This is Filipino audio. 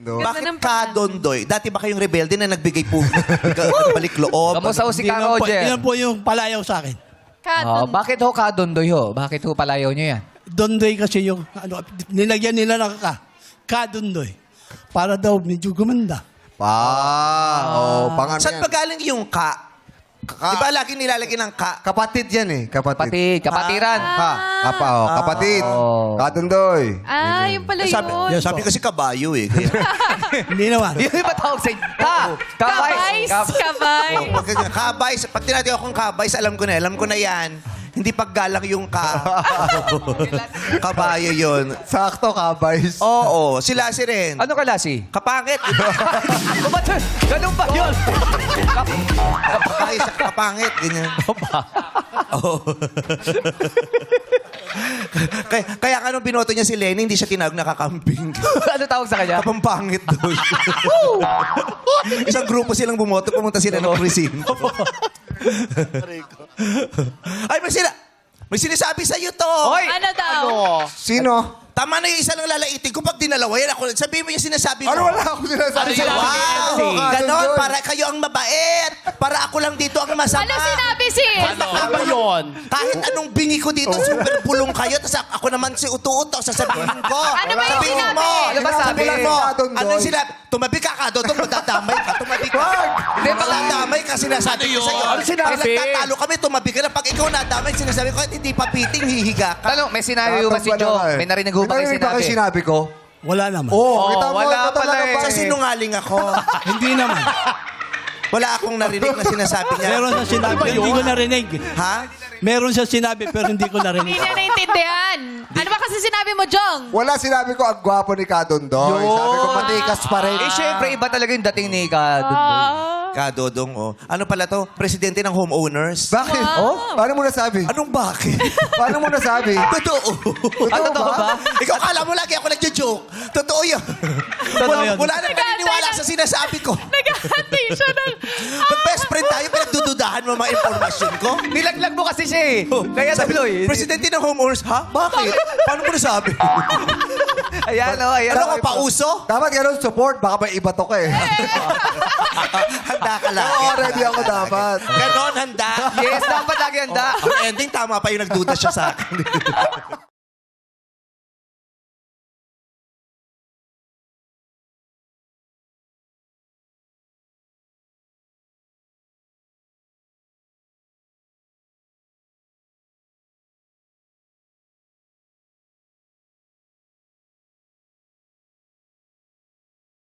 no? Bakit ng ka, Dondoy? Dati ba kayong rebelde na nagbigay po, balik loob? Kamusta ho si Hindi Ka naman po- Roger? Yan po yung palayaw sa akin. Bakit ho Kadondoy ho? Bakit ho palayaw nyo yan? Dondoy kasi yung, nilagyan nila ng Kadondoy. Para daw medyo gumanda. Pang ano Saan yan? pa galing yung ka? Di ba lagi nilalagay ng ka? Kapatid yan eh. Kapatid. Kapatiran. Kapatid. Oh. Kadondoy. Yung pala yun. Sabi kasi kabayo eh. Kaya, Hindi naman. Yun ba tawag sa Kabay. Kabay. kabay. Pag tinatawag akong kabay, alam ko na yan. Hindi paggalang yung ka. Kabayo yun. Sakto, kabays. Oo, sila si rin. Ano kalasi? Kapangit. Ganun ba yun? Kapangit, ganyan. Oo. kaya nung binoto niya si Lenny, hindi siya tinawag na kakambing. Ano tawag sa kanya? Kapampangit doon. Isang grupo silang bumoto, pumunta sila ng presinto. Ay, may sinasabi sa'yo to. Hoy! Ano daw? Sino? Tama na yung isa lang lalaitin ko pag dinalawa yan. Ako, sabihin mo yung sinasabi mo. Ano wala ako sinasabi? Wow! Ganon, para kayo ang mabait. Para ako lang dito ang masama. Ano sinabi si? Ano yun? Kahit anong bingi ko dito, super pulong kayo. Tapos ako naman si uto-uto, sasabihin ko. Ano ba yung Sabihin sinabi? mo. Ano ba sabi? Sabihin mo. Kadondoy. Anong sinabi? Tumabi ka, Kadondoy. Madadamay ka. Tumabi ka. Hindi, baka- Madadamay ka, sinasabi ko sa'yo. Ano sinabi? Nagtatalo kami, tumabi ka na. Pag ikaw nadamay, sinasabi ko, hindi pa piting, hihiga ka. Tanong, may sinabi ba si Joe? May narinig ho ba kayo May narinig ba kayo sinabi? sinabi ko? Wala naman. Kita mo, wala ito talaga pala eh. ba Sa sinungaling ako. Hindi naman. Wala akong narinig na sinasabi niya. Meron siya sinabi, pero hindi ko narinig. Ha? Meron siya sinabi, pero hindi ko narinig. Hindi niya naintindihan. Ano ba kasi sinabi mo, Jong? Wala, sinabi ko, ang gwapo ni Kadondoy. Sabi ko, matikas pa rin. Eh, syempre, iba talaga yung dating ni Kadondoy. Kadodong, oh. Ano pala to? Presidente ng homeowners? Bakit? Wow. Paano mo nasabi? Anong bakit? Paano mo nasabi? Totoo. Totoo ba? Ikaw kala mo lagi ako nagjo-joke. Totoo yun. yun. Wala na naniniwala sa sinasabi ko. Nag-ahati siya ng... Mag-best friend tayo, pinagdududahan mo mga impormasyon ko. Nilaglag mo kasi siya eh. Kaya tabloy. Presidente ng homeowners, ha? Bakit? Paano mo nasabi? Ayan o, ayan. Ano o. ka, pauso? Dapat ganun support, baka may iba to ka eh. Handa ka lang. Oo, ready ako dapat. Ganon, handa. Yes, dapat lagi handa. Ang ending, tama pa yung nagduda siya sa akin.